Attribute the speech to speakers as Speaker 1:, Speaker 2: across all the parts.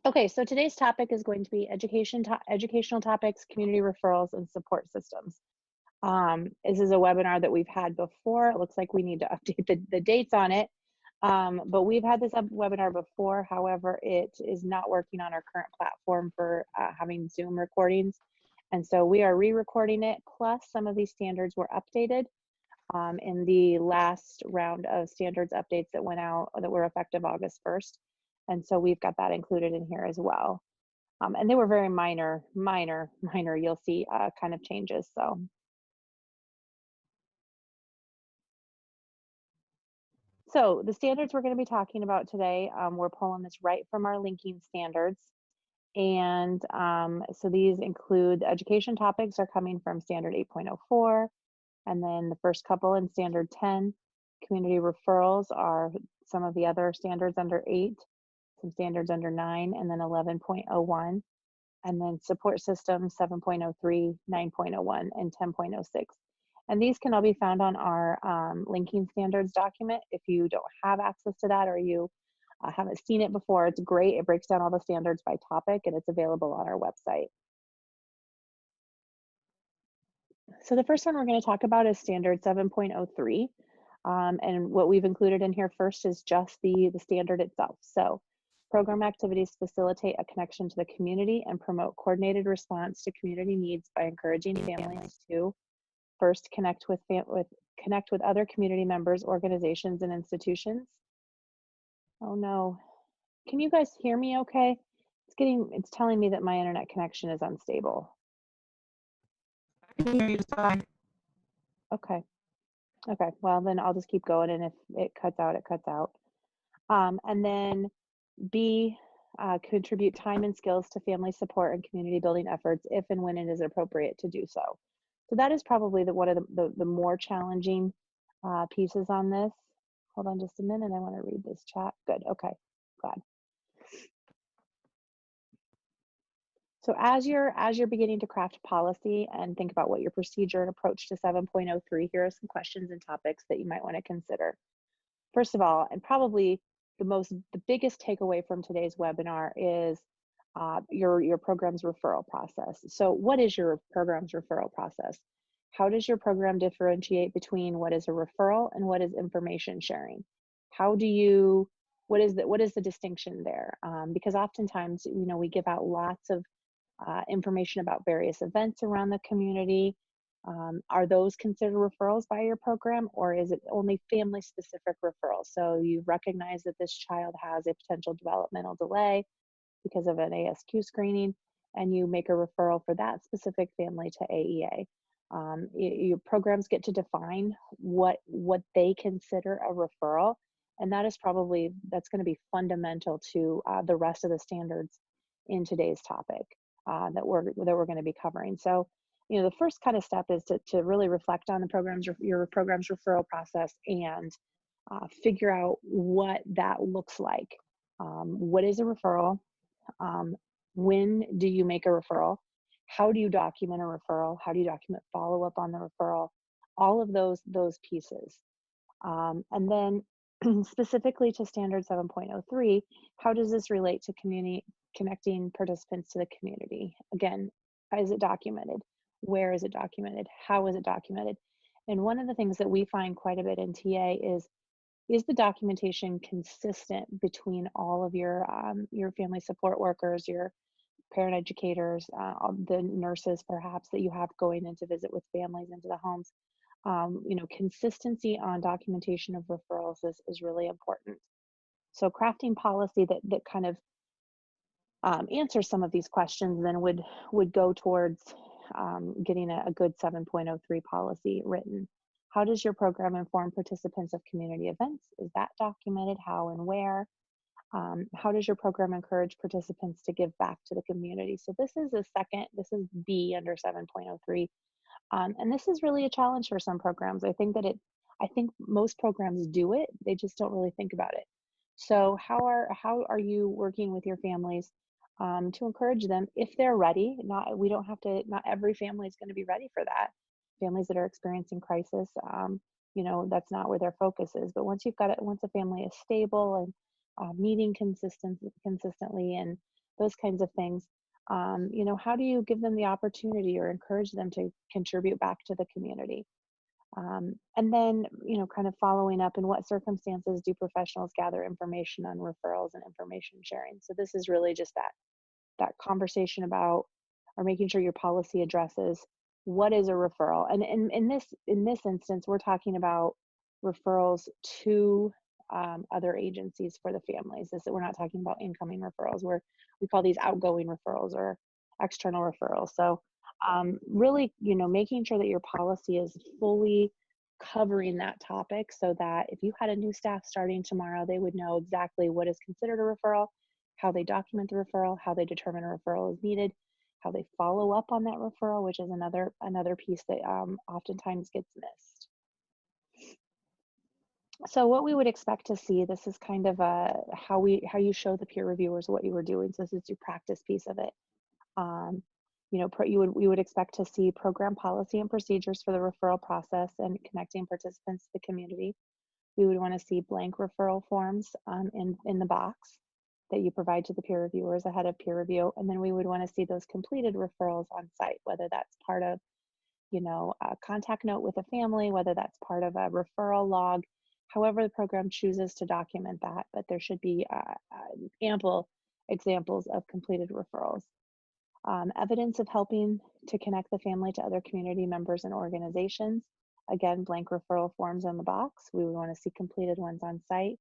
Speaker 1: Okay, so today's topic is going to be educational topics, community referrals, and support systems. This is a webinar that we've had before. It looks like we need to update the dates on it. But we've had this webinar before. However, it is not working on our current platform for having Zoom recordings. And so we are re-recording it. Plus, some of these standards were updated in the last round of standards updates that went out that were effective August 1st. And so we've got that included in here as well. And they were very minor, you'll see kind of changes. So the standards we're going to be talking about today, we're pulling this right from our linking standards. And so these include education topics are coming from standard 8.04, and then the first couple in standard 10. Community referrals are some of the other standards under 8, some standards under 9, and then 11.01. And then support systems 7.03, 9.01, and 10.06. And these can all be found on our linking standards document. If you don't have access to that or you haven't seen it before, it's great. It breaks down all the standards by topic and it's available on our website. So the first one we're going to talk about is standard 7.03. And what we've included in here first is just the standard itself. So program activities facilitate a connection to the community and promote coordinated response to community needs by encouraging families to first connect with other community members, organizations, and institutions. Oh no, can you guys hear me okay? It's telling me that my internet connection is unstable.
Speaker 2: I can hear you fine.
Speaker 1: Okay. Okay, well then I'll just keep going, and if it cuts out, it cuts out. And then B, contribute time and skills to family support and community building efforts if and when it is appropriate to do so. So that is probably one of the more challenging pieces on this. Hold on just a minute, I want to read this chat. Good, okay, glad. So as you're beginning to craft policy and think about what your procedure and approach to 7.03, here are some questions and topics that you might want to consider. First of all, and probably the biggest takeaway from today's webinar is your program's referral process. So what is your program's referral process? How does your program differentiate between what is a referral and what is information sharing? What is the distinction there? Because oftentimes, we give out lots of information about various events around the community. Are those considered referrals by your program, or is it only family specific referrals? So you recognize that this child has a potential developmental delay because of an ASQ screening, and you make a referral for that specific family to AEA. Your programs get to define what they consider a referral, and that's going to be fundamental to the rest of the standards in today's topic that we're going to be covering. So, the first kind of step is to really reflect on your program's referral process and figure out what that looks like. What is a referral? When do you make a referral? How do you document a referral? How do you document follow-up on the referral? All of those pieces. And then specifically to standard 7.03, how does this relate to connecting participants to the community? Again, is it documented? Where is it documented? How is it documented? And one of the things that we find quite a bit in TA is the documentation consistent between all of your family support workers, your parent educators, the nurses perhaps that you have going in to visit with families into the homes. Consistency on documentation of referrals is really important. So crafting policy that kind of answers some of these questions then would go towards getting a good 7.03 policy written. How does your program inform participants of community events? Is that documented? How and where? How does your program encourage participants to give back to the community? So this is B under 7.03. And this is really a challenge for some programs. I think most programs do it, they just don't really think about it. So how are you working with your families to encourage them if they're ready? Not every family is going to be ready for that. Families that are experiencing crisis, that's not where their focus is. But once a family is stable and meeting consistently and those kinds of things. How do you give them the opportunity or encourage them to contribute back to the community? And then, kind of following up, in what circumstances do professionals gather information on referrals and information sharing? So this is really just that conversation about, or making sure your policy addresses what is a referral. And in this instance, we're talking about referrals to other agencies for the families. We're not talking about incoming referrals. We call these outgoing referrals or external referrals. So really, making sure that your policy is fully covering that topic, so that if you had a new staff starting tomorrow, they would know exactly what is considered a referral, how they document the referral, how they determine a referral is needed, how they follow up on that referral, which is another piece that oftentimes gets missed. So what we would expect to see, this is kind of how you show the peer reviewers what you were doing. So this is your practice piece of it. We would expect to see program policy and procedures for the referral process and connecting participants to the community. We would want to see blank referral forms in the box that you provide to the peer reviewers ahead of peer review. And then we would want to see those completed referrals on site, whether that's part of, a contact note with a family, whether that's part of a referral log, however the program chooses to document that. But there should be ample examples of completed referrals. Evidence of helping to connect the family to other community members and organizations. Again, blank referral forms in the box. We would want to see completed ones on site.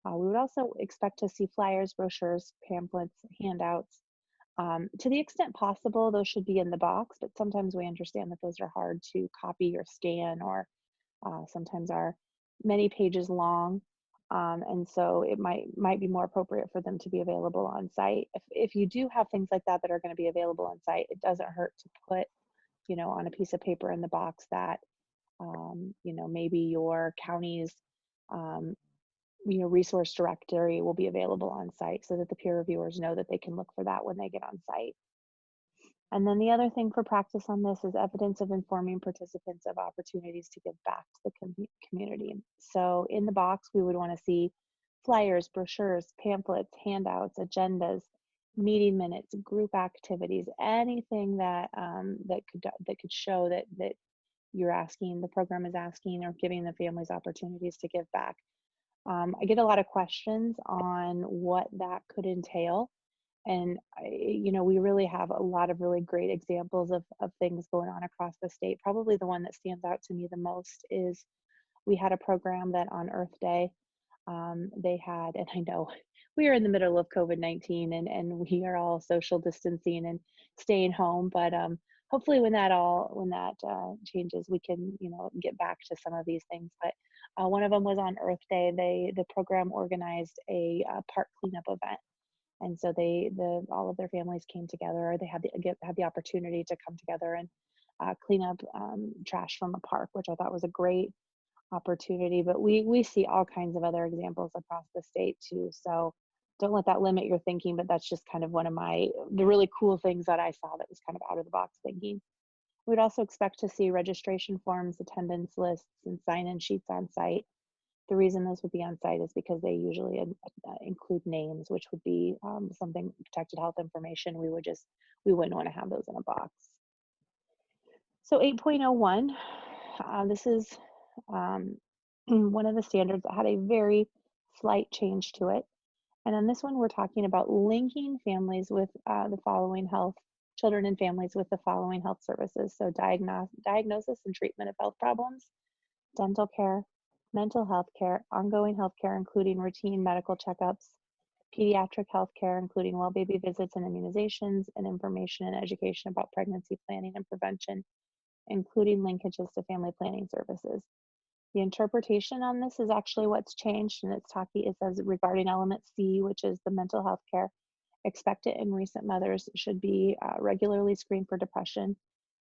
Speaker 1: We would also expect to see flyers, brochures, pamphlets, handouts. To the extent possible, those should be in the box, but sometimes we understand that those are hard to copy or scan, or sometimes are many pages long. And so it might be more appropriate for them to be available on site. If you do have things like that that are going to be available on site, it doesn't hurt to put, on a piece of paper in the box that, maybe your county's, resource directory will be available on site, so that the peer reviewers know that they can look for that when they get on site. And then the other thing for practice on this is evidence of informing participants of opportunities to give back to the community. So in the box, we would want to see flyers, brochures, pamphlets, handouts, agendas, meeting minutes, group activities, anything that could show that the program is asking or giving the families opportunities to give back. I get a lot of questions on what that could entail. And, we really have a lot of really great examples of things going on across the state. Probably the one that stands out to me the most is we had a program that on Earth Day, they had, and I know we are in the middle of COVID-19 and we are all social distancing and staying home, but hopefully when that changes, we can, get back to some of these things. But one of them was on Earth Day. The program organized a park cleanup event. And so all of their families came together, or they had the opportunity to come together and clean up trash from a park, which I thought was a great opportunity. But we see all kinds of other examples across the state too. So don't let that limit your thinking, but that's just kind of one of the really cool things that I saw that was kind of out of the box thinking. We'd also expect to see registration forms, attendance lists, and sign-in sheets on site. The reason those would be on site is because they usually include names, which would be something protected health information. We wouldn't want to have those in a box. So 8.01, this is one of the standards that had a very slight change to it. And on this one, we're talking about linking families with children and families with the following health services. So diagnosis and treatment of health problems, dental care, mental health care, ongoing health care, including routine medical checkups, pediatric health care, including well baby visits and immunizations, and information and education about pregnancy planning and prevention, including linkages to family planning services. The interpretation on this is actually what's changed, and it says regarding element C, which is the mental health care, expectant and recent mothers should be regularly screened for depression,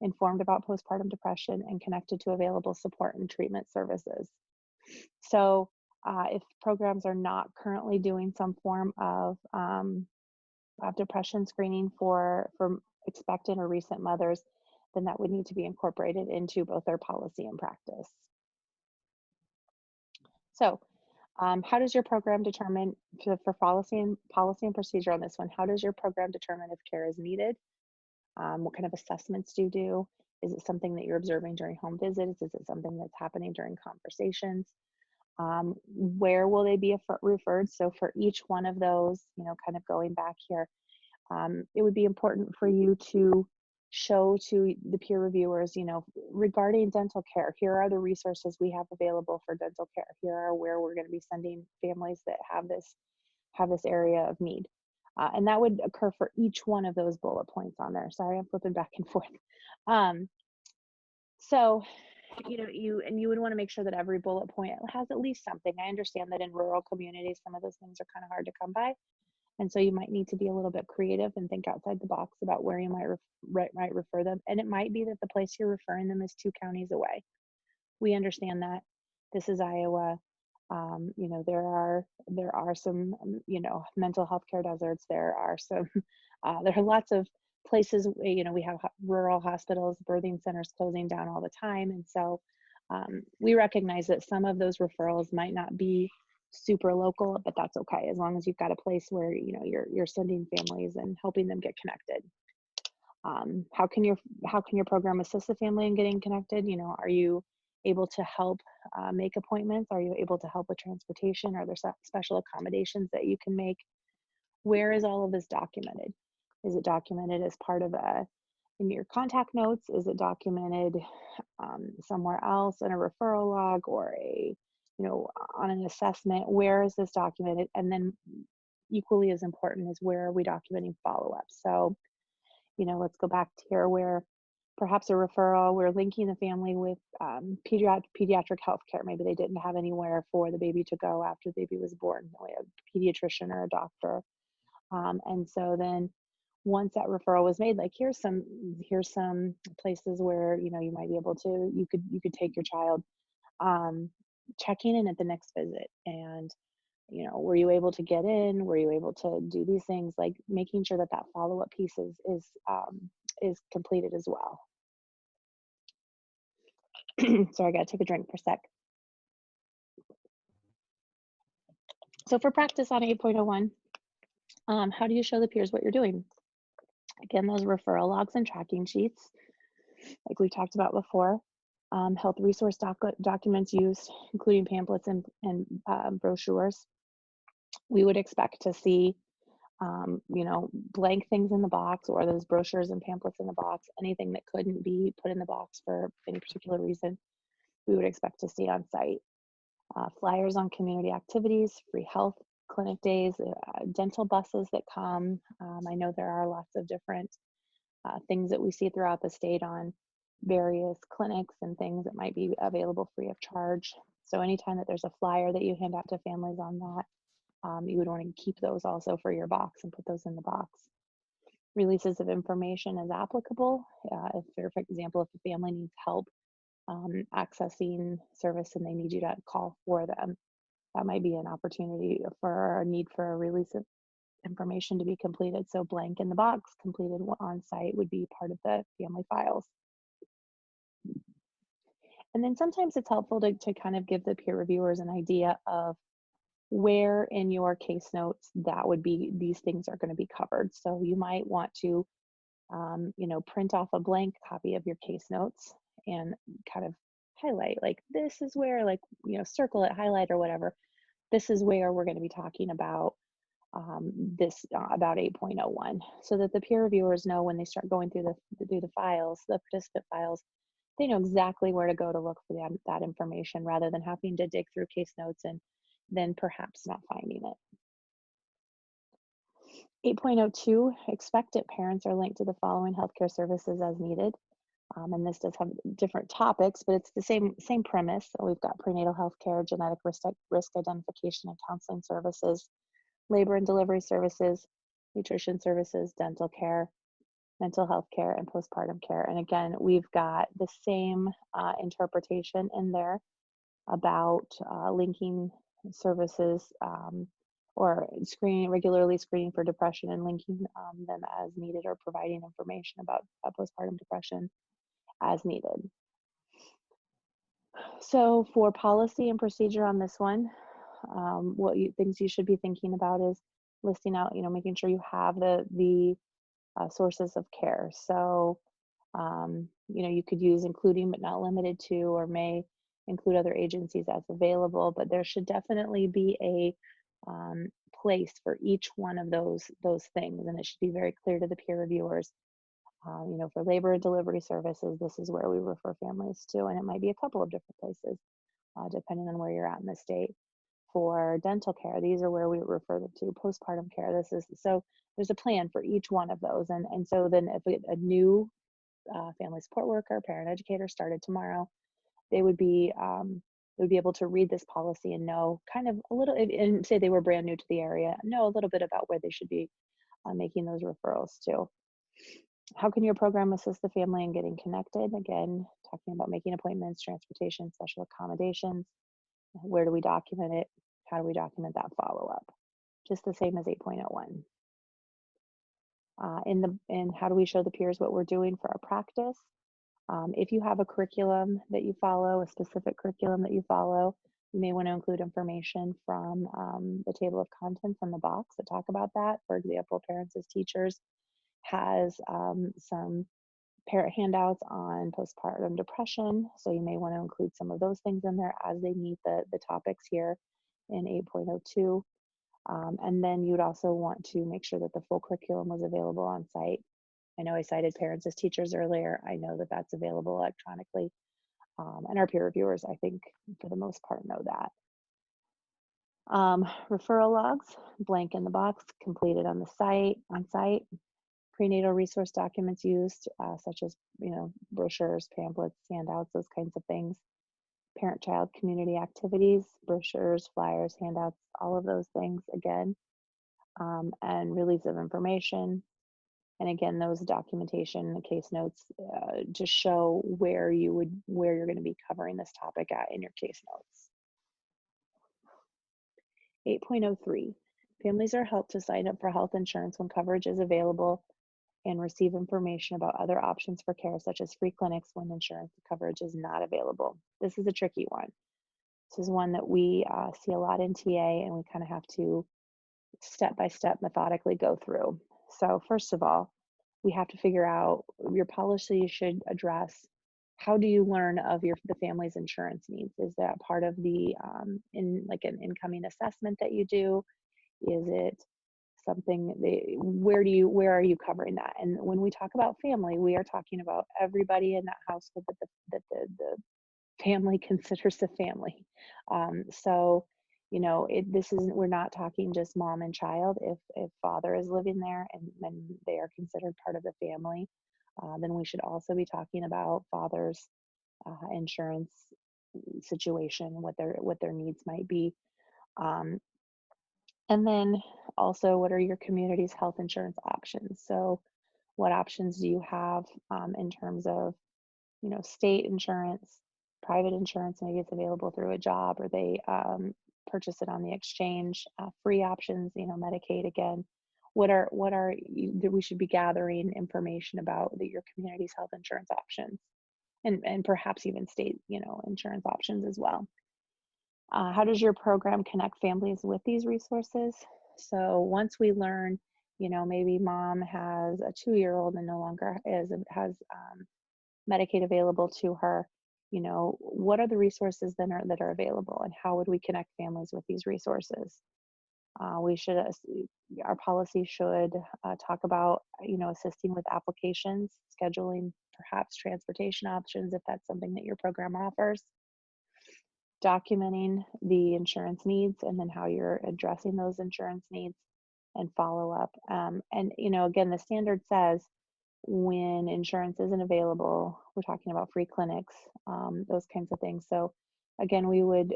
Speaker 1: informed about postpartum depression, and connected to available support and treatment services. So if programs are not currently doing some form of depression screening for expectant or recent mothers, then that would need to be incorporated into both their policy and practice. So How does your program determine for policy and procedure on this one? How does your program determine if care is needed? What kind of assessments do you do? Is it something that you're observing during home visits? Is it something that's happening during conversations? Where will they be referred? So for each one of those, kind of going back here, it would be important for you to show to the peer reviewers, regarding dental care, here are the resources we have available for dental care. Here are where we're going to be sending families that have this area of need. And that would occur for each one of those bullet points on there. Sorry, I'm flipping back and forth. So, you would want to make sure that every bullet point has at least something. I understand that in rural communities, some of those things are kind of hard to come by. And so you might need to be a little bit creative and think outside the box about where you might refer them. And it might be that the place you're referring them is 2 counties away. We understand that. This is Iowa. There are some, mental health care deserts. There are some, there are lots of places, we have rural hospitals, birthing centers closing down all the time. And so we recognize that some of those referrals might not be super local, but that's okay, as long as you've got a place where, you're sending families and helping them get connected. How can your program assist the family in getting connected? Are you able to help make appointments? Are you able to help with transportation? Are there special accommodations that you can make? Where is all of this documented? Is it documented as part of in your contact notes? Is it documented somewhere else in a referral log or on an assessment? Where is this documented? And then equally as important is, where are we documenting follow-up? So, let's go back to here where perhaps a referral, we're linking the family with pediatric health care. Maybe they didn't have anywhere for the baby to go after the baby was born, a pediatrician or a doctor. And so then once that referral was made, like here's some places where you might be able to, you could take your child, checking in at the next visit, and were you able to get in, were you able to do these things, like making sure that follow-up piece is completed as well. Sorry, I gotta take a drink for a sec. So for practice on 8.01, how do you show the peers what you're doing? Again, those referral logs and tracking sheets, like we talked about before. Health resource documents used, including pamphlets and brochures. We would expect to see, blank things in the box, or those brochures and pamphlets in the box. Anything that couldn't be put in the box for any particular reason, we would expect to see on site. Flyers on community activities, free health clinic days, dental buses that come. I know there are lots of different things that we see throughout the state on various clinics and things that might be available free of charge. So anytime that there's a flyer that you hand out to families on that, you would want to keep those also for your box and put those in the box. Releases of information as applicable. For example, if the family needs help accessing service and they need you to call for them, that might be an opportunity for a need for a release of information to be completed. So blank in the box, completed on site, would be part of the family files. And then sometimes it's helpful to kind of give the peer reviewers an idea of where in your case notes these things are going to be covered. So you might want to print off a blank copy of your case notes and kind of highlight, like, this is where, like, circle it, highlight, or whatever. This is where we're going to be talking about about 8.01, so that the peer reviewers know when they start going through the files, the participant files, they know exactly where to go to look for that information, rather than having to dig through case notes and then perhaps not finding it. 8.02, expectant parents are linked to the following healthcare services as needed. And this does have different topics, but it's the same premise. So we've got prenatal health care, genetic risk identification and counseling services, labor and delivery services, nutrition services, dental care, mental health care, and postpartum care. And again, we've got the same interpretation in there about linking services, or regularly screening for depression, and linking them as needed, or providing information about postpartum depression as needed. So for policy and procedure on this one, things you should be thinking about is listing out, making sure you have the sources of care. So, you could use including but not limited to, or may include other agencies as available, but there should definitely be a place for each one of those things, and it should be very clear to the peer reviewers. For labor and delivery services, this is where we refer families to, and it might be a couple of different places, depending on where you're at in the state. For dental care, these are where we refer them to. Postpartum care, this is so. There's a plan for each one of those, and so then if a new family support worker, parent educator started tomorrow, they would be able to read this policy and know kind of a little, and say they were brand new to the area, know a little bit about where they should be making those referrals to. How can your program assist the family in getting connected? Again, talking about making appointments, transportation, special accommodations. Where do we document it? How do we document that follow-up? Just the same as 8.01. And how do we show the peers what we're doing for our practice? If you have a curriculum that you follow, a specific curriculum that you follow, you may want to include information from the table of contents on the box that talk about that. For example, Parents as Teachers has some parent handouts on postpartum depression, so you may want to include some of those things in there as they meet the topics here in 8.02. And then you'd also want to make sure that the full curriculum was available on site. I know I cited Parents as Teachers earlier. I know that that's available electronically. And our peer reviewers, I think, for the most part, know that. Referral logs, blank in the box, completed on site. Prenatal resource documents used, such as, brochures, pamphlets, handouts, those kinds of things. Parent-child community activities, brochures, flyers, handouts, all of those things again. And release of information. And again, those documentation, the case notes, to show where you're going to be covering this topic at in your case notes. 8.03, families are helped to sign up for health insurance when coverage is available and receive information about other options for care, such as free clinics when insurance coverage is not available. This is a tricky one. This is one that we see a lot in TA, and we kind of have to step by step methodically go through. So first of all, we have to figure out, your policy should address, how do you learn of the family's insurance needs? Is that part of the like an incoming assessment that you do? Is it something where are you covering that? And when we talk about family, we are talking about everybody in that household that the family considers a family. So we're not talking just mom and child. If father is living there and they are considered part of the family, then we should also be talking about father's insurance situation, what their needs might be. And then also, what are your community's health insurance options? So what options do you have in terms of, state insurance, private insurance? Maybe it's available through a job, or they purchase it on the exchange. Free options, Medicaid again. That we should be gathering information about your community's health insurance options, and perhaps even state, insurance options as well. How does your program connect families with these resources? So once we learn, maybe mom has a 2-year-old and no longer has Medicaid available to her, what are the resources then that are available, and how would we connect families with these resources? Our policy should talk about, assisting with applications, scheduling, perhaps transportation options if that's something that your program offers, documenting the insurance needs and then how you're addressing those insurance needs, and follow up. And again, the standard says when insurance isn't available, we're talking about free clinics, those kinds of things. So again, we would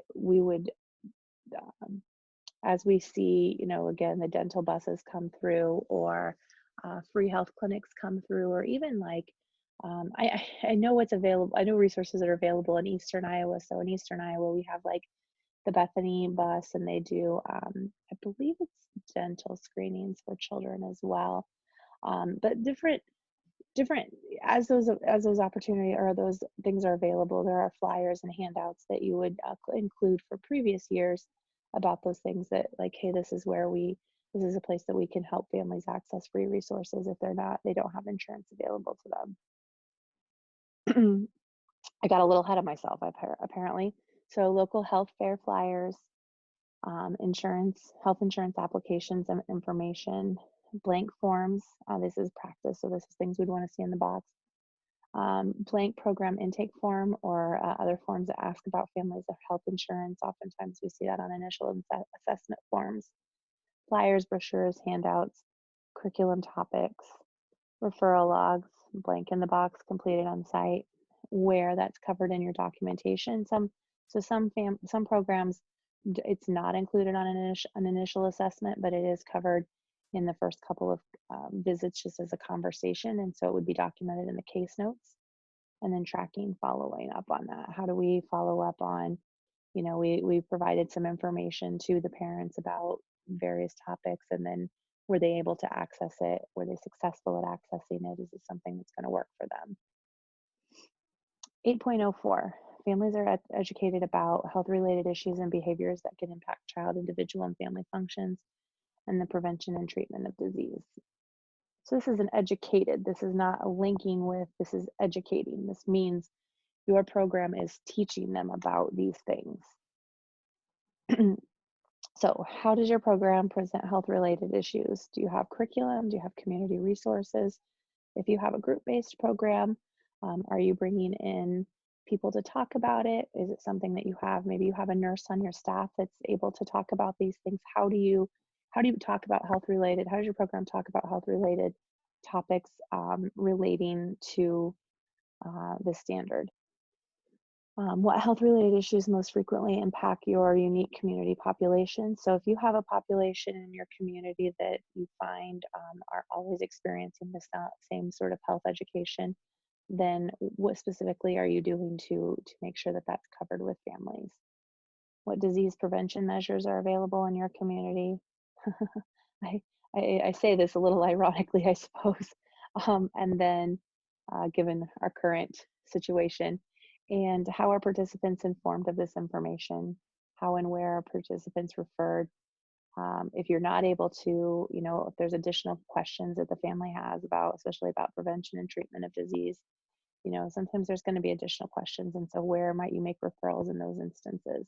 Speaker 1: as we see, again, the dental buses come through, or free health clinics come through, or even like, I know what's available. I know resources that are available in Eastern Iowa. So in Eastern Iowa, we have like the Bethany bus, and they do, I believe it's dental screenings for children as well. But different as those opportunity or those things are available, there are flyers and handouts that you would include for previous years about those things that like, hey, this is a place that we can help families access free resources if they don't have insurance available to them. I got a little ahead of myself apparently. So local health fair flyers, health insurance applications and information, blank forms. This is practice, so this is things we'd want to see in the box. Blank program intake form or other forms that ask about families of health insurance. Oftentimes we see that on initial assessment forms. Flyers, brochures, handouts, curriculum topics, referral logs, blank in the box completed on site, where that's covered in your documentation. Some programs, it's not included on an initial assessment, but it is covered in the first couple of visits just as a conversation, and so it would be documented in the case notes. And then tracking, following up on that. How do we follow up on, we provided some information to the parents about various topics, and then were they able to access it? Were they successful at accessing it? Is it something that's going to work for them? 8.04, families are educated about health-related issues and behaviors that can impact child, individual, and family functions, and the prevention and treatment of disease. So this is this is not a linking with, this is educating. This means your program is teaching them about these things. So how does your program present health-related issues? Do you have curriculum? Do you have community resources? If you have a group-based program, are you bringing in people to talk about it? Is it something that maybe you have a nurse on your staff that's able to talk about these things? How do you talk about health-related? How does your program talk about health-related topics relating to the standard? What health-related issues most frequently impact your unique community population? So if you have a population in your community that you find are always experiencing the same sort of health education, then what specifically are you doing to make sure that that's covered with families? What disease prevention measures are available in your community? I, I say this a little ironically, I suppose. And then, given our current situation, and how are participants informed of this information? How and where are participants referred? If you're not able to, if there's additional questions that the family has about, especially about prevention and treatment of disease, sometimes there's going to be additional questions. And so where might you make referrals in those instances?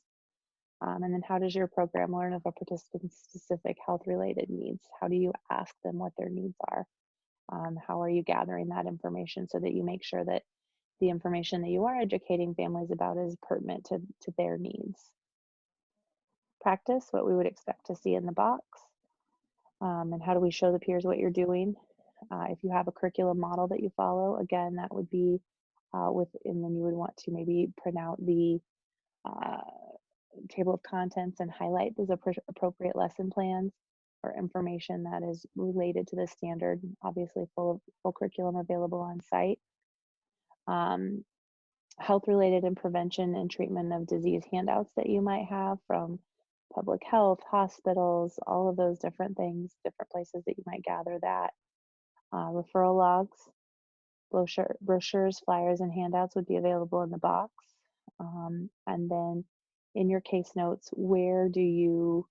Speaker 1: And then how does your program learn of a participant's specific health related needs? How do you ask them what their needs are? How are you gathering that information so that you make sure that the information that you are educating families about is pertinent to their needs? Practice, what we would expect to see in the box. And how do we show the peers what you're doing? If you have a curriculum model that you follow, again, that would be and then you would want to maybe print out the table of contents and highlight those appropriate lesson plans or information that is related to the standard, obviously full curriculum available on site. Health related and prevention and treatment of disease handouts that you might have from public health, hospitals, all of those different things, different places that you might gather that. Referral logs, brochures, flyers, and handouts would be available in the box. And then in your case notes, where do you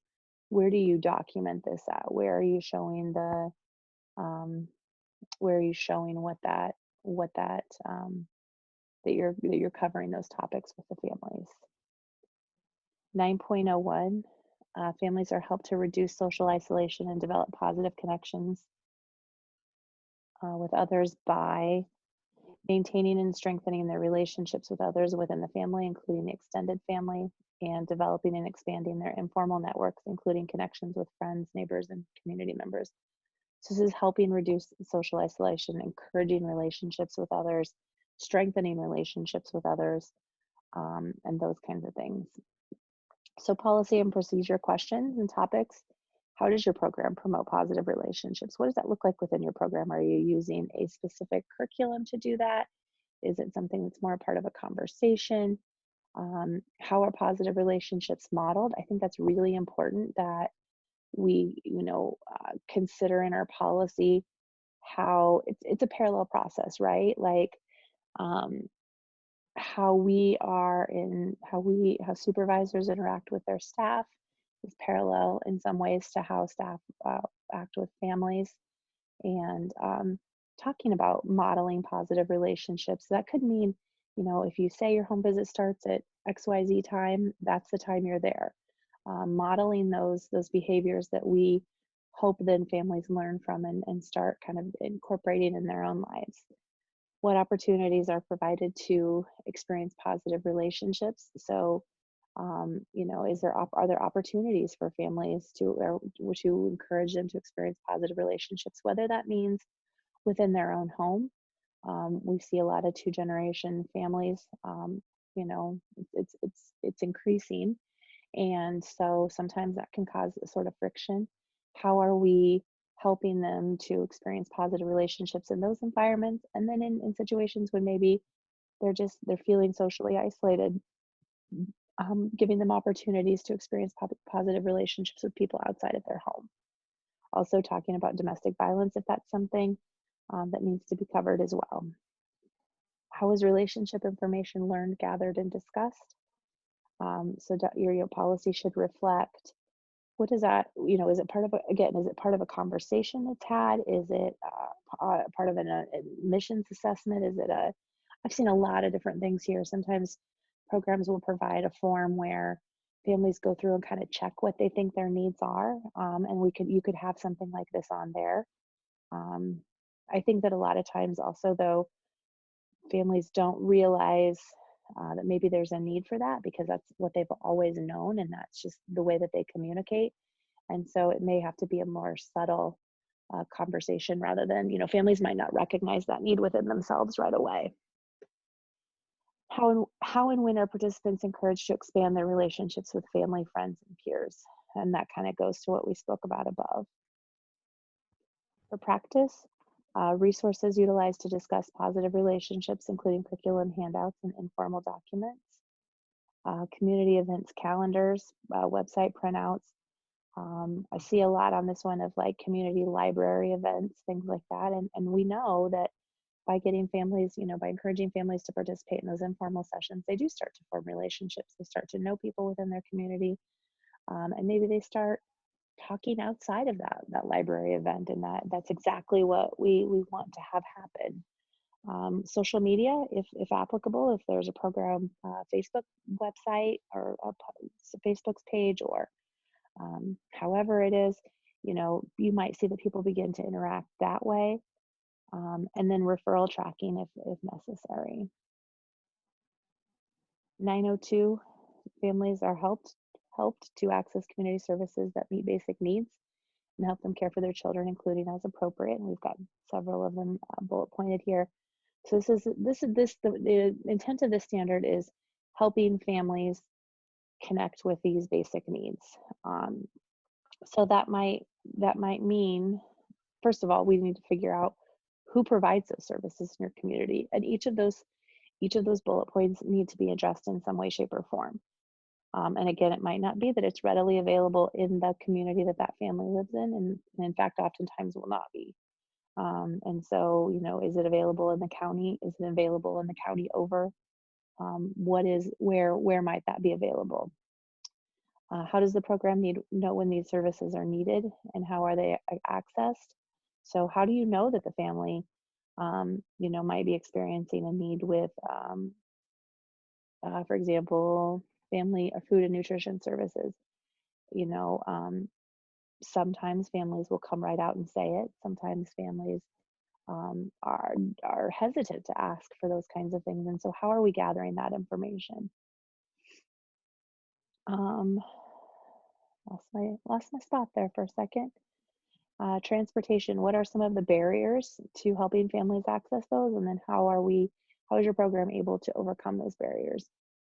Speaker 1: document this at? Where are you showing that you're covering those topics with the families? 9.01, families are helped to reduce social isolation and develop positive connections with others by maintaining and strengthening their relationships with others within the family, including the extended family, and developing and expanding their informal networks, including connections with friends, neighbors, and community members. So this is helping reduce social isolation, encouraging relationships with others, strengthening relationships with others, and those kinds of things. So policy and procedure questions and topics. How does your program promote positive relationships? What does that look like within your program? Are you using a specific curriculum to do that? Is it something that's more a part of a conversation? How are positive relationships modeled? I think that's really important that we, consider in our policy how it's a parallel process, right? Like how supervisors interact with their staff is parallel in some ways to how staff act with families, and talking about modeling positive relationships. That could mean, if you say your home visit starts at XYZ time, that's the time you're there. Modeling those behaviors that we hope then families learn from and start kind of incorporating in their own lives. What opportunities are provided to experience positive relationships? So, are there opportunities for families to encourage them to experience positive relationships, whether that means within their own home? We see a lot of two generation families. It's increasing, and so sometimes that can cause a sort of friction. How are we helping them to experience positive relationships in those environments? And then in situations when maybe they're feeling socially isolated, giving them opportunities to experience positive relationships with people outside of their home. Also talking about domestic violence if that's something that needs to be covered as well. How is relationship information learned, gathered, and discussed? Your policy should reflect, what is that, is it part of is it part of a conversation that's had? Is it part of an admissions assessment? I've seen a lot of different things here. Sometimes programs will provide a form where families go through and kind of check what they think their needs are, and you could have something like this on there. um, I think that a lot of times also, though, families don't realize that maybe there's a need for that because that's what they've always known and that's just the way that they communicate. And so it may have to be a more subtle conversation rather than, families might not recognize that need within themselves right away. How and when are participants encouraged to expand their relationships with family, friends, and peers? And that kind of goes to what we spoke about above. For practice, resources utilized to discuss positive relationships, including curriculum handouts and informal documents, community events calendars, website printouts. I see a lot on this one of like community library events, things like that. And we know that by getting families, by encouraging families to participate in those informal sessions, they do start to form relationships. They start to know people within their community, and maybe they start talking outside of that library event, and that's exactly what we want to have happen. Social media, if applicable, if there's a program, Facebook website or Facebook's page, or however it is, you might see that people begin to interact that way. And then referral tracking if necessary. 902, families are helped to access community services that meet basic needs and help them care for their children, including as appropriate. And we've got several of them bullet pointed here. So the intent of this standard is helping families connect with these basic needs. So that might mean, first of all, we need to figure out who provides those services in your community, and each of those bullet points need to be addressed in some way, shape, or form. And again, it might not be that it's readily available in the community that family lives in, and in fact, oftentimes will not be. And so, is it available in the county? Is it available in the county over? Where might that be available? How does the program know when these services are needed, and how are they accessed? So how do you know that the family, might be experiencing a need with, for example, family or food and nutrition services? You know, um, Sometimes families will come right out and say it. Sometimes families are hesitant to ask for those kinds of things. And so, how are we gathering that information? Um, lost my spot there for a second. Transportation. What are some of the barriers to helping families access those? And then how is your program able to overcome those barriers?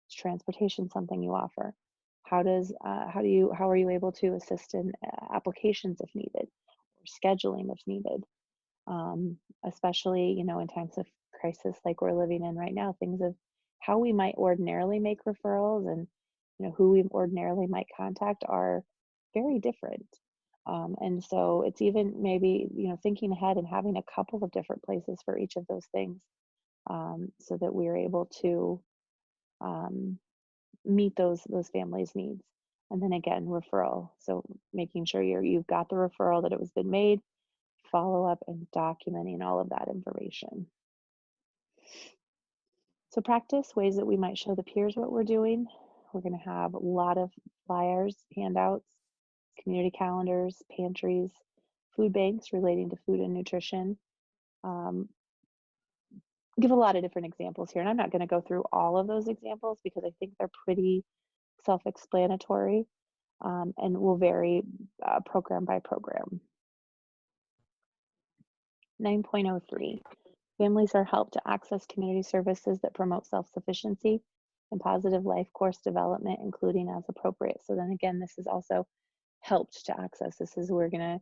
Speaker 1: Is transportation something you offer? How are you able to assist in applications if needed, or scheduling if needed? Especially, in times of crisis like we're living in right now, things of how we might ordinarily make referrals and, who we ordinarily might contact are very different. And so it's even maybe, thinking ahead and having a couple of different places for each of those things, so that we're able to um, meet those families' needs. And then again, referral. So making sure you've got the referral, that it was been made, follow up and documenting all of that information. So practice ways that we might show the peers what we're doing. We're going to have a lot of flyers, handouts, community calendars, pantries, food banks relating to food and nutrition. Um, give a lot of different examples here, and I'm not going to go through all of those examples because I think they're pretty self-explanatory, and will vary program by program. 9.03, families are helped to access community services that promote self-sufficiency and positive life course development, including as appropriate. So then again, this is also helped to access. This is we're gonna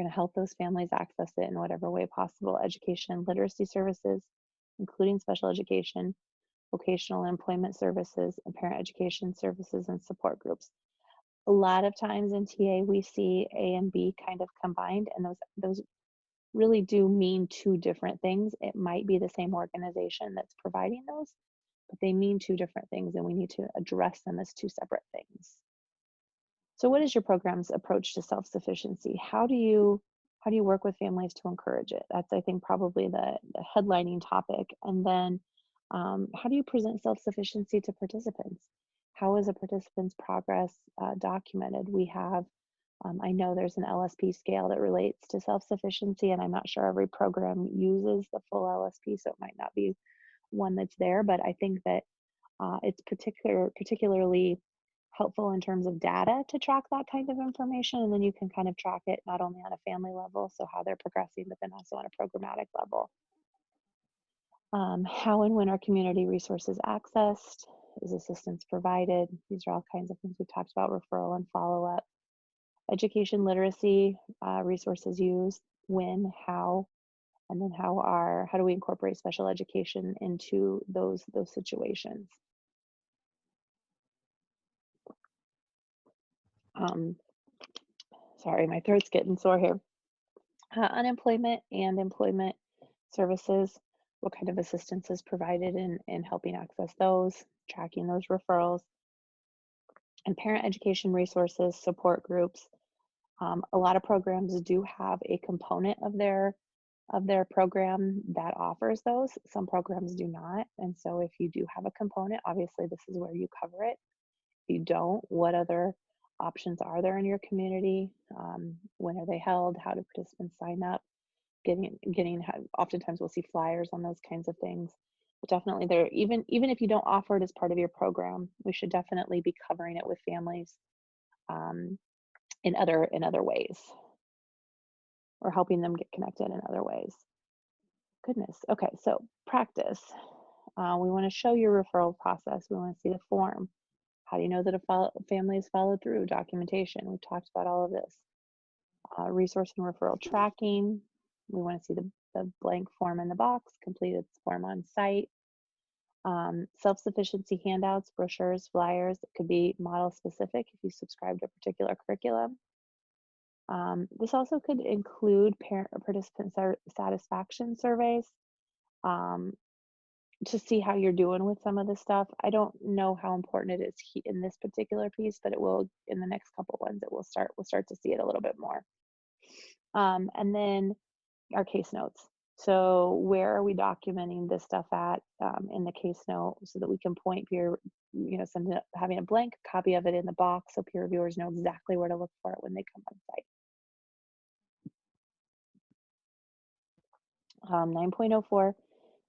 Speaker 1: help those families access it in whatever way possible. Education and literacy services, including special education, vocational and employment services, and parent education services and support groups. A lot of times in TA, we see A and B kind of combined, and those really do mean two different things. It might be the same organization that's providing those, but they mean two different things, and we need to address them as two separate things. So what is your program's approach to self-sufficiency? How do you work with families to encourage it? That's, I think, probably the headlining topic. And then how do you present self-sufficiency to participants? How is a participant's progress documented? We have, I know there's an LSP scale that relates to self-sufficiency, and I'm not sure every program uses the full LSP, so it might not be one that's there, but I think that it's particularly helpful in terms of data to track that kind of information, and then you can kind of track it not only on a family level, so how they're progressing, but then also on a programmatic level. How and when are community resources accessed? Is assistance provided? These are all kinds of things we've talked about, referral and follow-up. Education literacy resources used, when, how, and then how do we incorporate special education into those situations? Um, Sorry, my throat's getting sore here. Unemployment and employment services, what kind of assistance is provided in helping access those, tracking those referrals, and parent education resources, support groups. A lot of programs do have a component of their program that offers those. Some programs do not. And so if you do have a component, obviously this is where you cover it. If you don't, what other options are there in your community? When are they held? How do participants sign up? Oftentimes we'll see flyers on those kinds of things. But definitely there, even if you don't offer it as part of your program, we should definitely be covering it with families um, in other ways, or helping them get connected in other ways. Goodness. Okay, so practice. We want to show your referral process. We want to see the form. How do you know that a family has followed through? Documentation. We've talked about all of this. Resource and referral tracking. We want to see the blank form in the box, completed form on site. Self-sufficiency handouts, brochures, flyers. It could be model specific if you subscribe to a particular curriculum. This also could include parent or participant satisfaction surveys um, to see how you're doing with some of this stuff. I don't know how important it is in this particular piece, but it will in the next couple ones. We'll start to see it a little bit more. And then our case notes. So where are we documenting this stuff at in the case note, so that we can point having a blank copy of it in the box so peer reviewers know exactly where to look for it when they come on site. 9.04,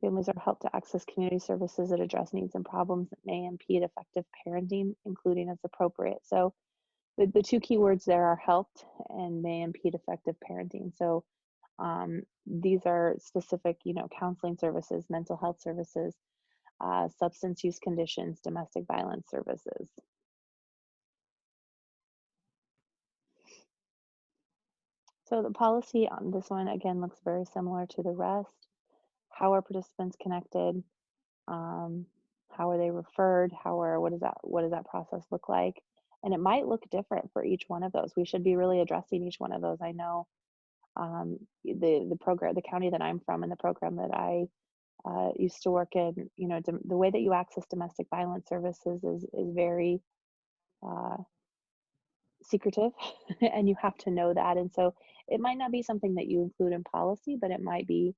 Speaker 1: families are helped to access community services that address needs and problems that may impede effective parenting, including as appropriate. So the two keywords there are helped and may impede effective parenting. So these are specific, counseling services, mental health services, substance use conditions, domestic violence services. So the policy on this one, again, looks very similar to the rest. How are participants connected? How are they referred? What does that process look like? And it might look different for each one of those. We should be really addressing each one of those. I know the county that I'm from and the program that I used to work in, the way that you access domestic violence services is very secretive and you have to know that. And so it might not be something that you include in policy, but it might be,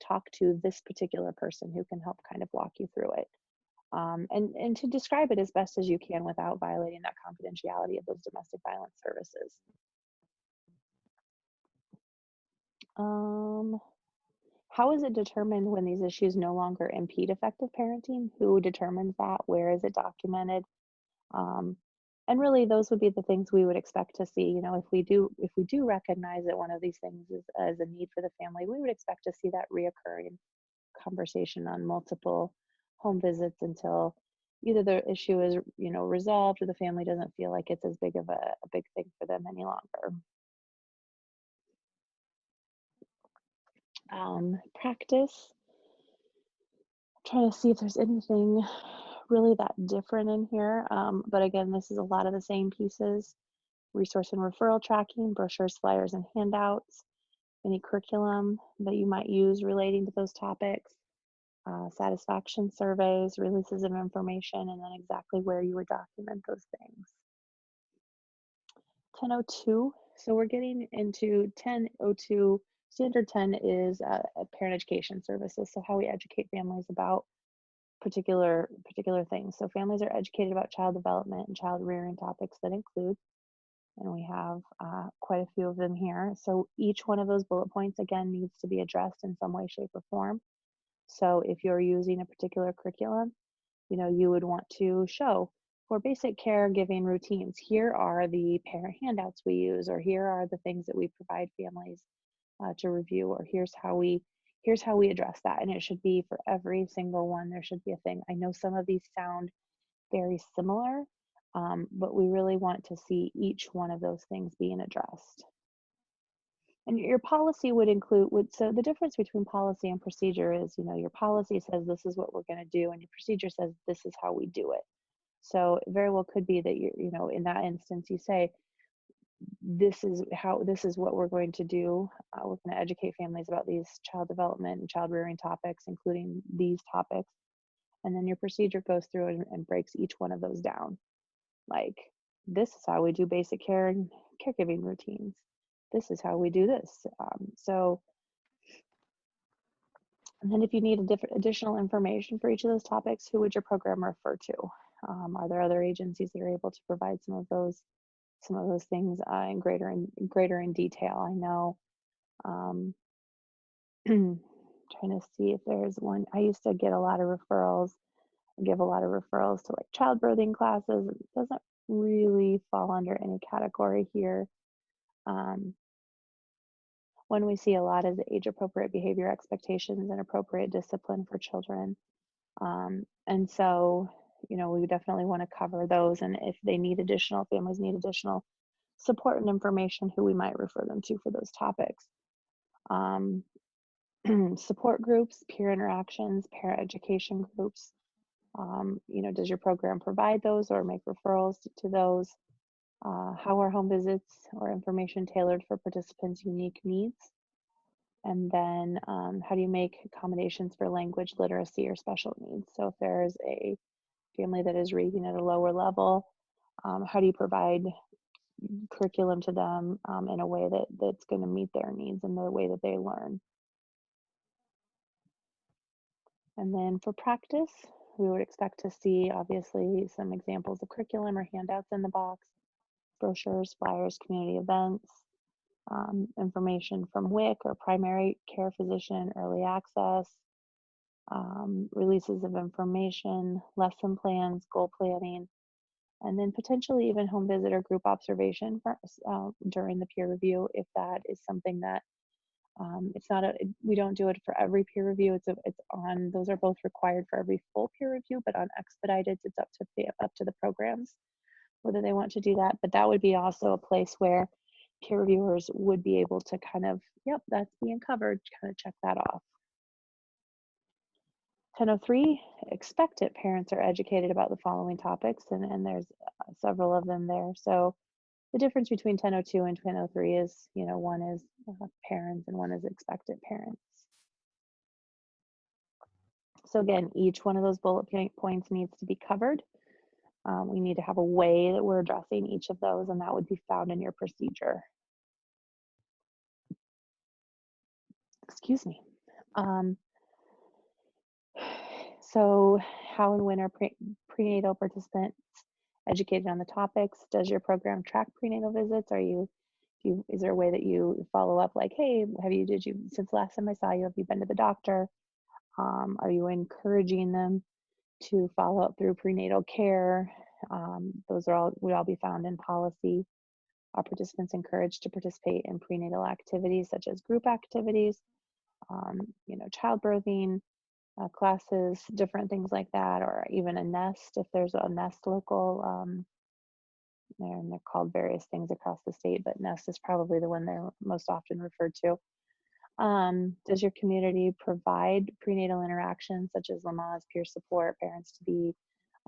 Speaker 1: talk to this particular person who can help kind of walk you through it. And to describe it as best as you can without violating that confidentiality of those domestic violence services. Um, how is it determined when these issues no longer impede effective parenting? Who determines that? Where is it documented? Um, and really, those would be the things we would expect to see. If we do recognize that one of these things is as a need for the family, we would expect to see that reoccurring conversation on multiple home visits until either the issue is resolved or the family doesn't feel like it's as big of a big thing for them any longer. Practice, trying to see if there's anything really that different in here, but again, this is a lot of the same pieces. Resource and referral tracking, brochures, flyers, and handouts, any curriculum that you might use relating to those topics, satisfaction surveys, releases of information, and then exactly where you would document those things. 1002, so we're getting into 1002. Standard 10 is parent education services, so how we educate families about particular things. So families are educated about child development and child rearing topics that include, and we have quite a few of them here. So each one of those bullet points, again, needs to be addressed in some way, shape, or form. So if you're using a particular curriculum, you would want to show for basic caregiving routines, here are the parent handouts we use, or here are the things that we provide families to review, or here's how we address that. And it should be for every single one. There should be a thing. I know some of these sound very similar, but we really want to see each one of those things being addressed. And your policy would include, so the difference between policy and procedure is, your policy says this is what we're going to do, and your procedure says this is how we do it. So it very well could be that in that instance, you say, this is what we're going to do. We're going to educate families about these child development and child rearing topics, including these topics. And then your procedure goes through and breaks each one of those down. Like, this is how we do basic care and caregiving routines. This is how we do this. And then if you need additional information for each of those topics, who would your program refer to? Are there other agencies that are able to provide some of those things in greater in detail? I know. Trying to see if there's one. I used to get a lot of referrals. I give a lot of referrals to like childbirthing classes. It doesn't really fall under any category here. One we see a lot is age appropriate behavior expectations and appropriate discipline for children. And so, we definitely want to cover those. And if families need additional support and information, who we might refer them to for those topics. Support groups, peer interactions, parent education groups. Does your program provide those or make referrals to those? How are home visits or information tailored for participants' unique needs? And then how do you make accommodations for language literacy or special needs? So if there's a family that is reading at a lower level, how do you provide curriculum to them in a way that's going to meet their needs and the way that they learn? And then for practice, we would expect to see obviously some examples of curriculum or handouts in the box, brochures, flyers, community events, information from WIC or primary care physician, early access, releases of information, lesson plans, goal planning, and then potentially even home visit or group observation during the peer review if that is something that we don't do it for every peer review. Those are both required for every full peer review, but on expedited, it's up to the programs whether they want to do that. But that would be also a place where peer reviewers would be able to kind of, yep, that's being covered, kind of check that off. 1003, expectant parents are educated about the following topics, and there's several of them there. So the difference between 1002 and 1003 is, one is parents and one is expectant parents. So again, each one of those bullet points needs to be covered. We need to have a way that we're addressing each of those, and that would be found in your procedure. Excuse me. Um, so, how and when are prenatal participants educated on the topics? Does your program track prenatal visits? Is there a way that you follow up, like, hey, since last time I saw you, have you been to the doctor? Are you encouraging them to follow up through prenatal care? Those would all be found in policy. Are participants encouraged to participate in prenatal activities such as group activities, childbirthing classes, different things like that, or even a nest if there's a nest local. And they're called various things across the state, but nest is probably the one they're most often referred to. Does your community provide prenatal interactions such as Lamaze, peer support, parents to be,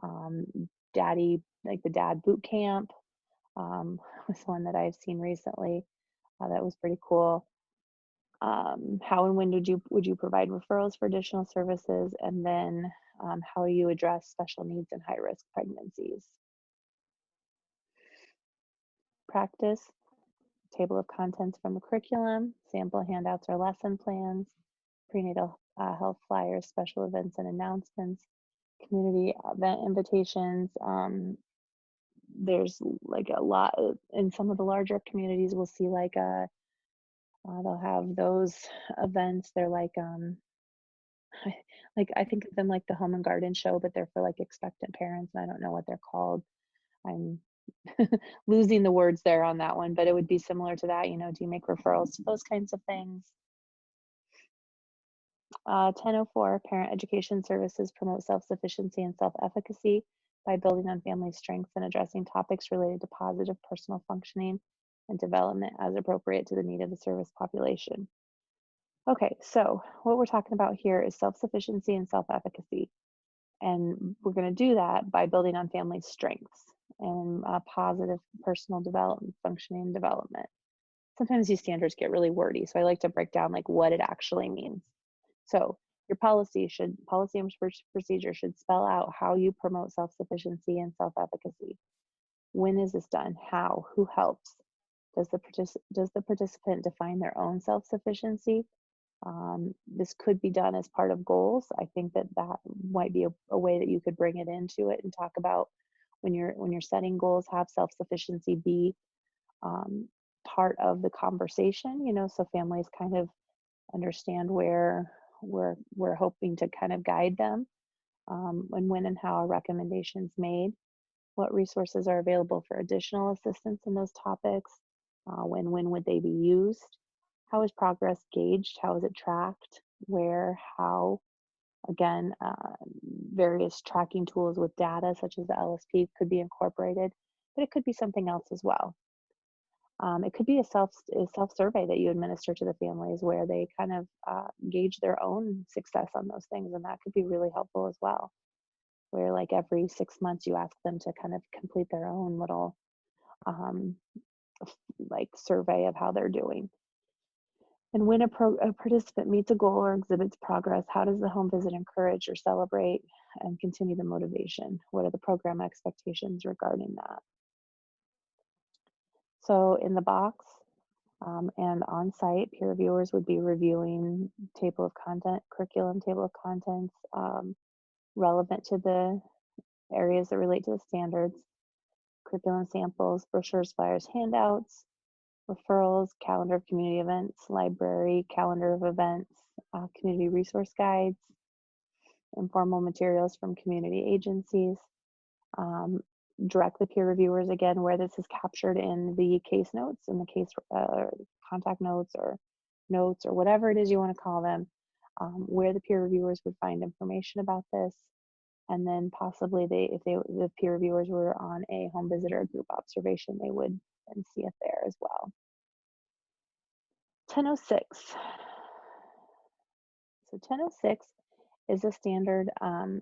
Speaker 1: um, daddy, like the dad boot camp? Was one that I've seen recently. That was pretty cool. How and when would you provide referrals for additional services? And then how do you address special needs and high risk pregnancies? Practice, table of contents from the curriculum, sample handouts or lesson plans, prenatal health flyers, special events and announcements, community event invitations. There's like a lot in some of the larger communities. We'll see like they'll have those events. They're like I think of them like the home and garden show, but they're for like expectant parents, and I don't know what they're called. I'm losing the words there on that one, but it would be similar to that. Do you make referrals to those kinds of things? 1004, parent education services promote self-sufficiency and self-efficacy by building on family strengths and addressing topics related to positive personal functioning and development as appropriate to the need of the service population. Okay, so what we're talking about here is self-sufficiency and self-efficacy. And we're going to do that by building on family strengths and positive personal development, functioning and development. Sometimes these standards get really wordy, so I like to break down like what it actually means. So your policy and procedure should spell out how you promote self-sufficiency and self-efficacy. When is this done? How? Who helps? Does the participant define their own self-sufficiency? This could be done as part of goals. I think that might be a way that you could bring it into it and talk about when you're setting goals, have self-sufficiency be part of the conversation. So families kind of understand where we're hoping to kind of guide them, and when and how a recommendation is made. What resources are available for additional assistance in those topics? When would they be used? How is progress gauged? How is it tracked? Where, how? Again, various tracking tools with data such as the LSP could be incorporated, but it could be something else as well. It could be a self survey that you administer to the families where they kind of gauge their own success on those things, and that could be really helpful as well. Where like every 6 months you ask them to kind of complete their own little um, like survey of how they're doing. And when a participant meets a goal or exhibits progress, how does the home visit encourage or celebrate and continue the motivation? What are the program expectations regarding that? So in the box and on site, peer reviewers would be reviewing table of content, curriculum table of contents relevant to the areas that relate to the standards, curriculum samples, brochures, flyers, handouts, referrals, calendar of community events, library, calendar of events, community resource guides, informal materials from community agencies. Direct the peer reviewers again where this is captured in the case notes, in the case contact notes or whatever it is you want to call them, where the peer reviewers would find information about this. And then possibly if the peer reviewers were on a home visit or group observation, they would then see it there as well. 1006. So 1006 is a standard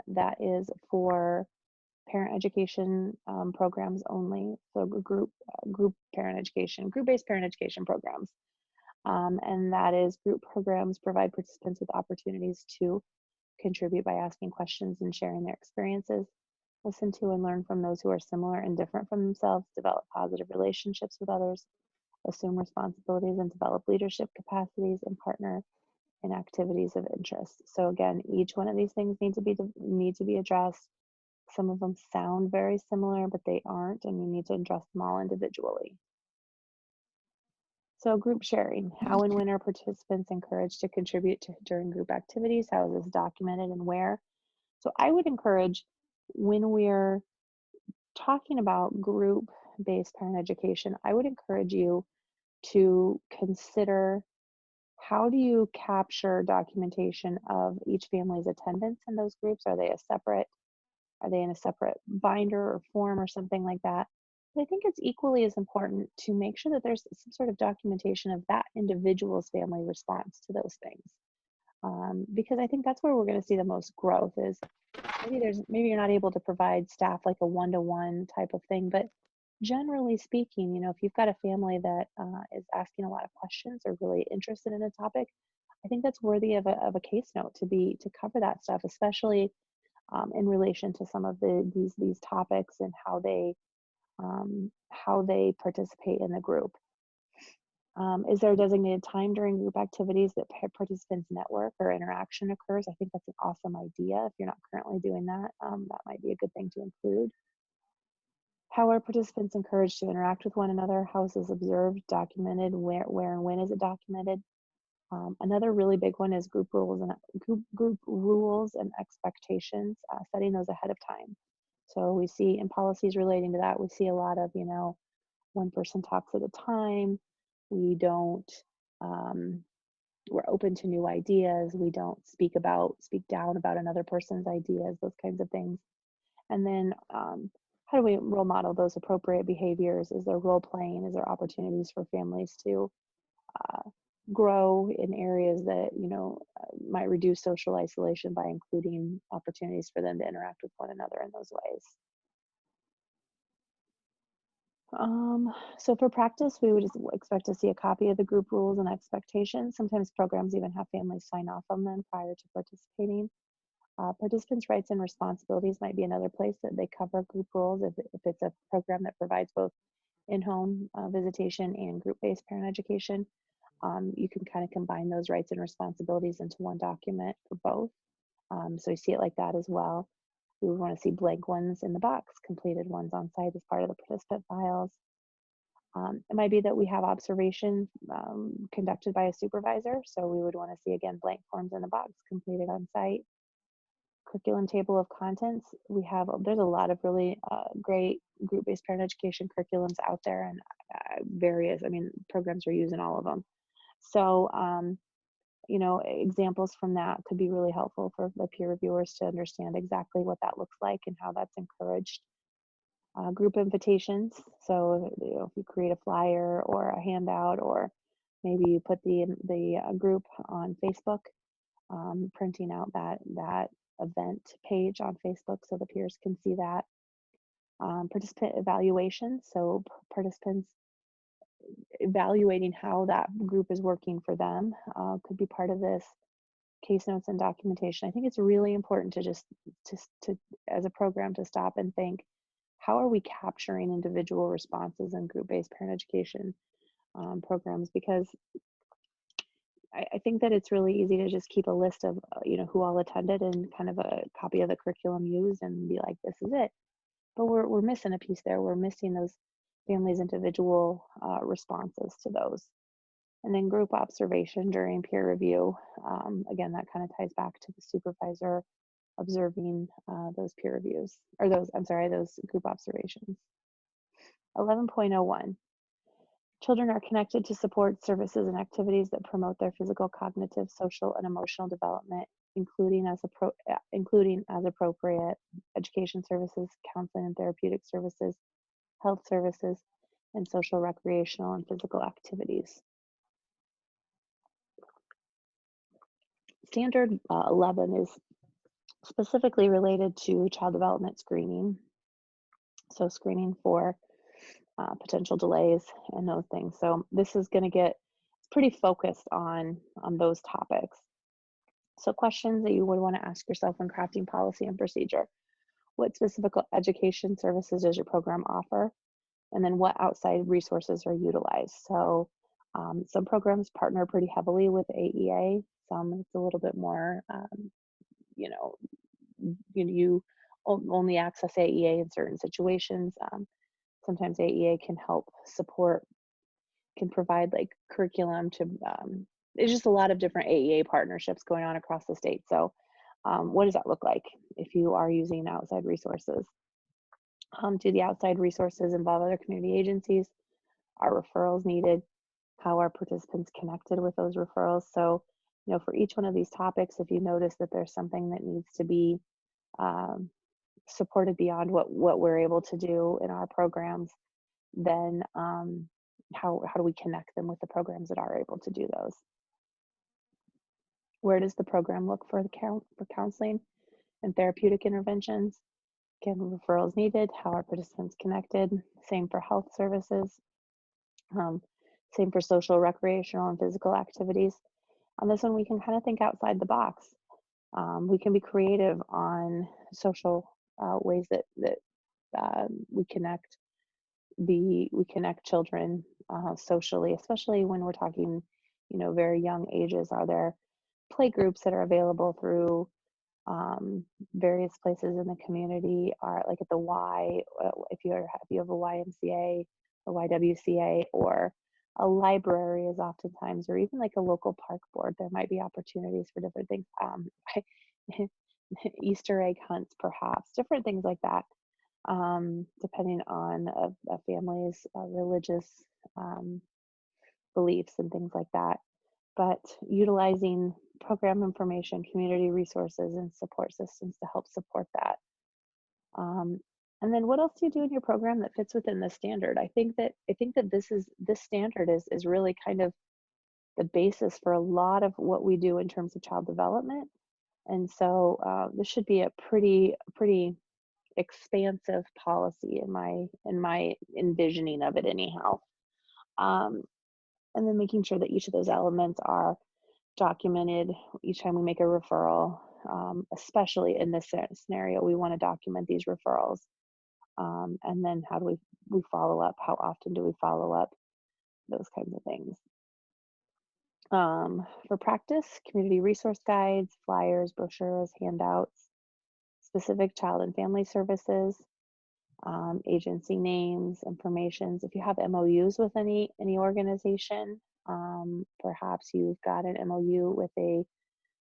Speaker 1: that is for parent education programs only. So group parent education, group-based parent education programs. And that is group programs provide participants with opportunities to contribute by asking questions and sharing their experiences. Listen to and learn from those who are similar and different from themselves, develop positive relationships with others, assume responsibilities and develop leadership capacities, and partner in activities of interest. So again, each one of these things need to be addressed. Some of them sound very similar, but they aren't, and you need to address them all individually. So group sharing, how and when are participants encouraged to contribute during group activities? How is this documented and where? So I would encourage, when we're talking about group-based parent education, I would encourage you to consider, how do you capture documentation of each family's attendance in those groups? Are they in a separate binder or form or something like that? But I think it's equally as important to make sure that there's some sort of documentation of that individual's family response to those things. Because I think that's where we're going to see the most growth. Is maybe you're not able to provide staff like a one-to-one type of thing, but generally speaking, if you've got a family that is asking a lot of questions or really interested in a topic, I think that's worthy of a case note to cover that stuff, especially in relation to some of these topics and how they participate in the group. Is there a designated time during group activities that participants network or interaction occurs? I think that's an awesome idea. If you're not currently doing that, that might be a good thing to include. How are participants encouraged to interact with one another? How is this observed, documented? Where and when is it documented? Another really big one is group rules and expectations, setting those ahead of time. So we see in policies relating to that, we see a lot of, one person talks at a time. We don't, we're open to new ideas. We don't speak down about another person's ideas, those kinds of things. And then how do we role model those appropriate behaviors? Is there role playing? Is there opportunities for families to grow in areas that might reduce social isolation by including opportunities for them to interact with one another in those ways? So for practice, we would just expect to see a copy of the group rules and expectations. Sometimes programs even have families sign off on them prior to participating. Participants' rights and responsibilities might be another place that they cover group rules if it's a program that provides both in-home visitation and group-based parent education. You can kind of combine those rights and responsibilities into one document for both. So you see it like that as well. We would want to see blank ones in the box, completed ones on site as part of the participant files. It might be that we have observation conducted by a supervisor. So we would want to see, again, blank forms in the box, completed on site. Curriculum table of contents. There's a lot of really great group-based parent education curriculums out there, and programs are using all of them. So, examples from that could be really helpful for the peer reviewers to understand exactly what that looks like and how that's encouraged. Group invitations. So, if you create a flyer or a handout, or maybe you put the group on Facebook, printing out that event page on Facebook so the peers can see that. Participant evaluation. So participants evaluating how that group is working for them could be part of this. Case notes and documentation. I think it's really important to as a program, to stop and think, how are we capturing individual responses in group-based parent education programs? Because I think that it's really easy to just keep a list of who all attended and kind of a copy of the curriculum used and be like, this is it. But we're missing a piece there. We're missing those families' individual responses to those. And then group observation during peer review. Again, that kind of ties back to the supervisor observing those peer reviews, or those group observations. 11.01. Children are connected to support services and activities that promote their physical, cognitive, social, and emotional development, including as appropriate education services, counseling and therapeutic services, health services, and social, recreational, and physical activities. Standard 11 is specifically related to child development screening. So screening for potential delays and those things. So this is going to get pretty focused on those topics. So questions that you would want to ask yourself when crafting policy and procedure. What specific education services does your program offer? And then what outside resources are utilized? So some programs partner pretty heavily with AEA. Some it's a little bit more, you know, you only access AEA in certain situations. Sometimes AEA can help support, can provide like curriculum to, there's just a lot of different AEA partnerships going on across the state. So what does that look like if you are using outside resources? Do the outside resources involve other community agencies? Are referrals needed? How are participants connected with those referrals? So, for each one of these topics, if you notice that there's something that needs to be um, supported beyond what we're able to do in our programs, then how do we connect them with the programs that are able to do those? Where does the program look for for counseling and therapeutic interventions? Again, referrals needed. How are participants connected? Same for health services. Um, Same for social, recreational, and physical activities. On this one, we can kind of think outside the box. We can be creative on social ways that we connect children socially, especially when we're talking, very young ages. Are there play groups that are available through various places in the community? Are like at the Y, if you have a YMCA, a YWCA, or a library is oftentimes, or even like a local park board, there might be opportunities for different things. Easter egg hunts, perhaps, different things like that, depending on a family's religious um, beliefs and things like that. But utilizing program information, community resources, and support systems to help support that. Um, and then what else do you do in your program that fits within the standard? I think that this standard is really kind of the basis for a lot of what we do in terms of child development. And so this should be a pretty expansive policy in my envisioning of it anyhow. Um, and then making sure that each of those elements are documented each time we make a referral. Especially in this scenario, we want to document these referrals. And then how do we follow up? How often do we follow up? Those kinds of things. For practice, community resource guides, flyers, brochures, handouts, specific child and family services, agency names, informations. If you have MOUs with any organization, perhaps you've got an MOU with a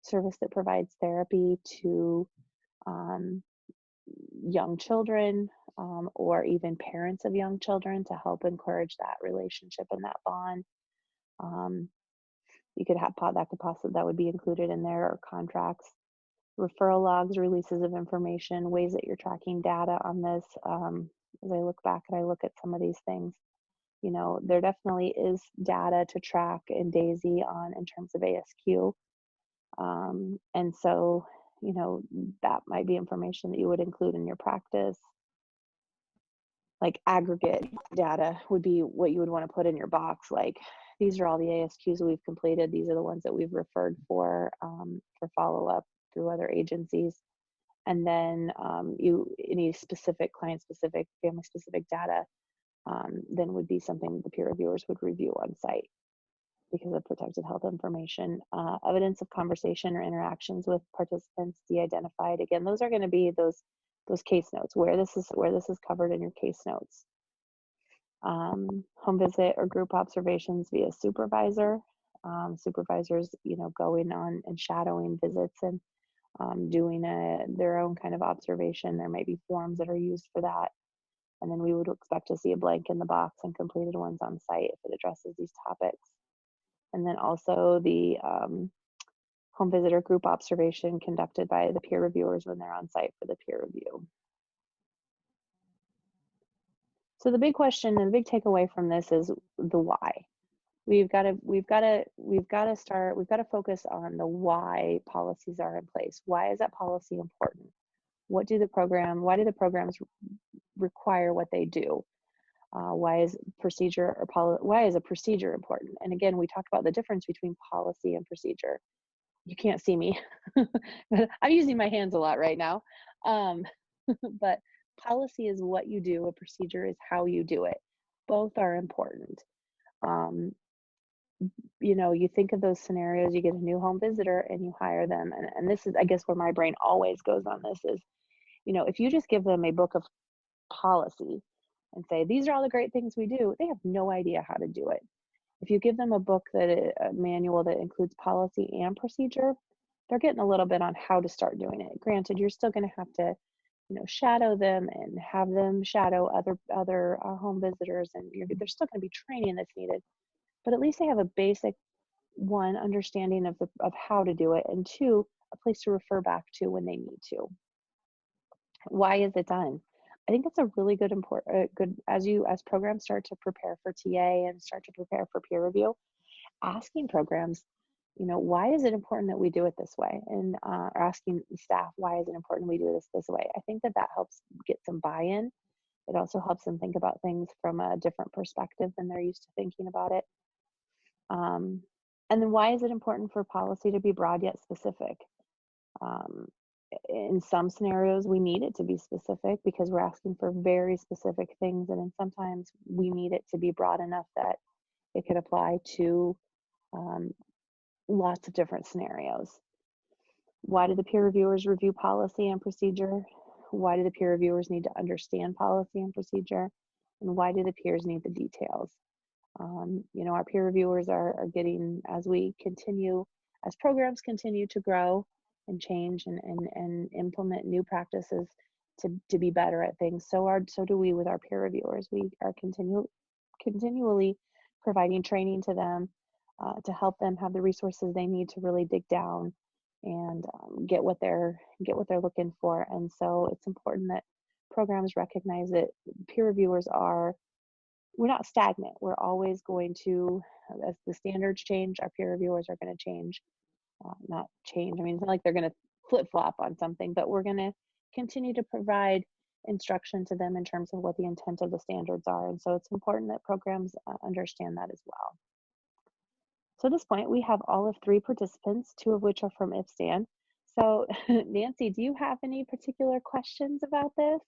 Speaker 1: service that provides therapy to um, young children, or even parents of young children, to help encourage that relationship and that bond. Um, you could have that would be included in there, or contracts, referral logs, releases of information, ways that you're tracking data on this. As I look back and I look at some of these things, there definitely is data to track in Daisy on in terms of ASQ. And so, that might be information that you would include in your practice. Like aggregate data would be what you would want to put in your box. Like, these are all the ASQs that we've completed. These are the ones that we've referred for follow-up through other agencies. And then any specific client specific, family specific data, then would be something that the peer reviewers would review on site because of protected health information. Evidence of conversation or interactions with participants de-identified. Again, those are going to be those case notes, where this is covered in your case notes. Home visit or group observations via supervisor. Supervisors, going on and shadowing visits and doing their own kind of observation. There might be forms that are used for that. And then we would expect to see a blank in the box and completed ones on site if it addresses these topics. And then also the home visitor group observation conducted by the peer reviewers when they're on site for the peer review. So the big question and the big takeaway from this is the why. We've got to focus on the why policies are in place. Why is that policy important? Why do the programs require what they do? Why is a procedure important? And again, we talked about the difference between policy and procedure. You can't see me, but I'm using my hands a lot right now. but policy is what you do, a procedure is how you do it. Both are important. Um, you think of those scenarios, you get a new home visitor and you hire them. And this is, I guess, where my brain always goes on this is, if you just give them a book of policy and say, these are all the great things we do, they have no idea how to do it. If you give them a manual that includes policy and procedure, they're getting a little bit on how to start doing it. Granted, you're still going to have to, shadow them and have them shadow other home visitors, and there's still going to be training that's needed. But at least they have a basic one understanding of how to do it, and two, a place to refer back to when they need to. Why is it done? I think that's a really good as programs start to prepare for TA and start to prepare for peer review, asking programs, why is it important that we do it this way? And asking staff, why is it important we do this way? I think that helps get some buy-in. It also helps them think about things from a different perspective than they're used to thinking about it. Um, and then why is it important for policy to be broad yet specific? Um, in some scenarios, we need it to be specific because we're asking for very specific things. And then sometimes we need it to be broad enough that it could apply to um, lots of different scenarios. Why do the peer reviewers review policy and procedure? Why do the peer reviewers need to understand policy and procedure? And why do the peers need the details? Our peer reviewers are getting, as programs continue to grow and change and implement new practices to be better at things. So do we with our peer reviewers. We are continually providing training to them to help them have the resources they need to really dig down and get what they're looking for. And so it's important that programs recognize that peer reviewers we're not stagnant. We're always going to, as the standards change, our peer reviewers are going to change. Not change. I mean, it's not like they're going to flip flop on something, but we're going to continue to provide instruction to them in terms of what the intent of the standards are. And so it's important that programs understand that as well. So at this point, we have all of 3 participants, 2 of which are from IFSTAN. So Nancy, do you have any particular questions about this?